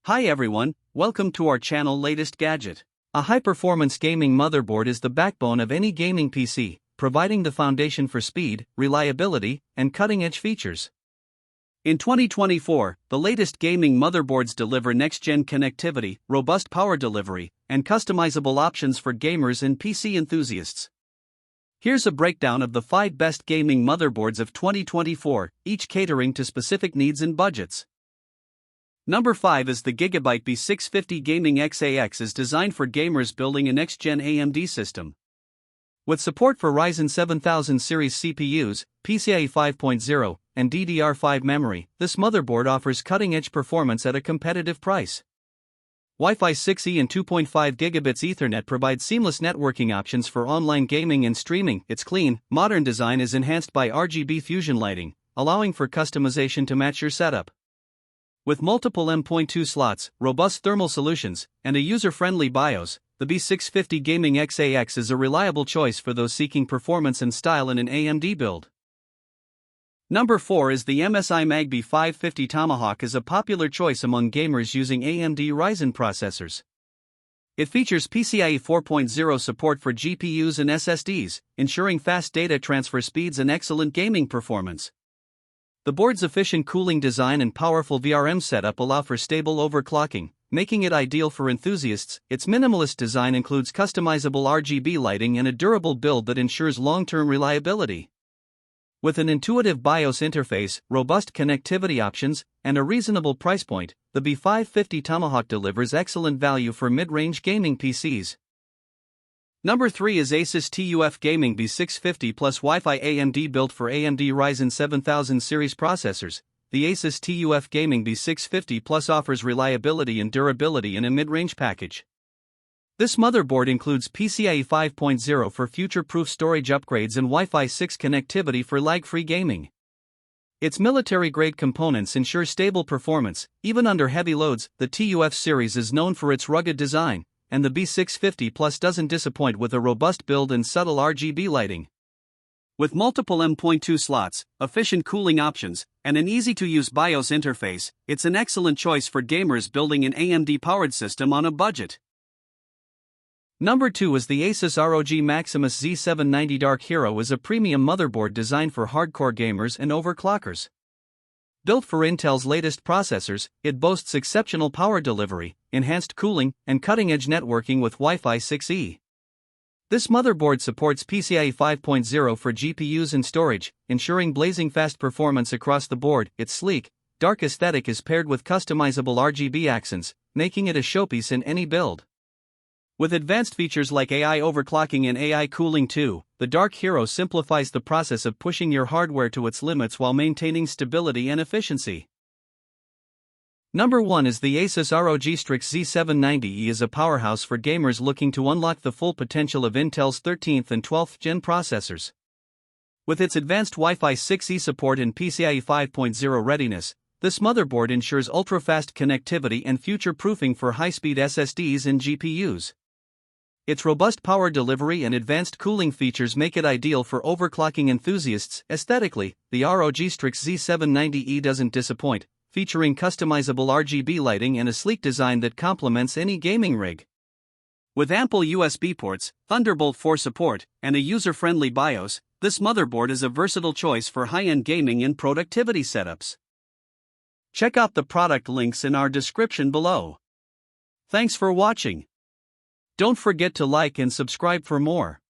Hi everyone, welcome to our channel Latest Gadget. A high-performance gaming motherboard is the backbone of any gaming PC, providing the foundation for speed, reliability, and cutting-edge features. In 2024, the latest gaming motherboards deliver next-gen connectivity, robust power delivery, and customizable options for gamers and PC enthusiasts. Here's a breakdown of the 5 best gaming motherboards of 2024, each catering to specific needs and budgets. Number 5 is the Gigabyte B650 Gaming XAX, is designed for gamers building a next-gen AMD system. With support for Ryzen 7000 series CPUs, PCIe 5.0, and DDR5 memory, this motherboard offers cutting-edge performance at a competitive price. Wi-Fi 6E and 2.5 gigabits Ethernet provide seamless networking options for online gaming and streaming. Its clean, modern design is enhanced by RGB fusion lighting, allowing for customization to match your setup. With multiple M.2 slots, robust thermal solutions, and a user-friendly BIOS, the B650 Gaming XAX is a reliable choice for those seeking performance and style in an AMD build. Number 4 is the MSI Mag B550 Tomahawk, is a popular choice among gamers using AMD Ryzen processors. It features PCIe 4.0 support for GPUs and SSDs, ensuring fast data transfer speeds and excellent gaming performance. The board's efficient cooling design and powerful VRM setup allow for stable overclocking, making it ideal for enthusiasts. Its minimalist design includes customizable RGB lighting and a durable build that ensures long-term reliability. With an intuitive BIOS interface, robust connectivity options, and a reasonable price point, the B550 Tomahawk delivers excellent value for mid-range gaming PCs. Number 3 is Asus TUF Gaming B650 Plus Wi-Fi AMD. Built for AMD Ryzen 7000 series processors, the Asus TUF Gaming B650 Plus offers reliability and durability in a mid-range package. This motherboard includes PCIe 5.0 for future-proof storage upgrades and Wi-Fi 6 connectivity for lag-free gaming. Its military-grade components ensure stable performance, even under heavy loads. The TUF series is known for its rugged design, and the B650 Plus doesn't disappoint with a robust build and subtle RGB lighting. With multiple M.2 slots, efficient cooling options, and an easy-to-use BIOS interface, it's an excellent choice for gamers building an AMD-powered system on a budget. Number 2 is the Asus ROG Maximus Z790 Dark Hero, is a premium motherboard designed for hardcore gamers and overclockers. Built for Intel's latest processors, it boasts exceptional power delivery, enhanced cooling, and cutting-edge networking with Wi-Fi 6E. This motherboard supports PCIe 5.0 for GPUs and storage, ensuring blazing fast performance across the board. Its sleek, dark aesthetic is paired with customizable RGB accents, making it a showpiece in any build. With advanced features like AI overclocking and AI cooling too, the Dark Hero simplifies the process of pushing your hardware to its limits while maintaining stability and efficiency. Number 1 is the Asus ROG Strix Z790E, is a powerhouse for gamers looking to unlock the full potential of Intel's 13th and 12th gen processors. With its advanced Wi-Fi 6E support and PCIe 5.0 readiness, this motherboard ensures ultra-fast connectivity and future-proofing for high-speed SSDs and GPUs. Its robust power delivery and advanced cooling features make it ideal for overclocking enthusiasts. Aesthetically, the ROG Strix Z790E doesn't disappoint, featuring customizable RGB lighting and a sleek design that complements any gaming rig. With ample USB ports, Thunderbolt 4 support, and a user-friendly BIOS, this motherboard is a versatile choice for high-end gaming and productivity setups. Check out the product links in our description below. Thanks for watching. Don't forget to like and subscribe for more.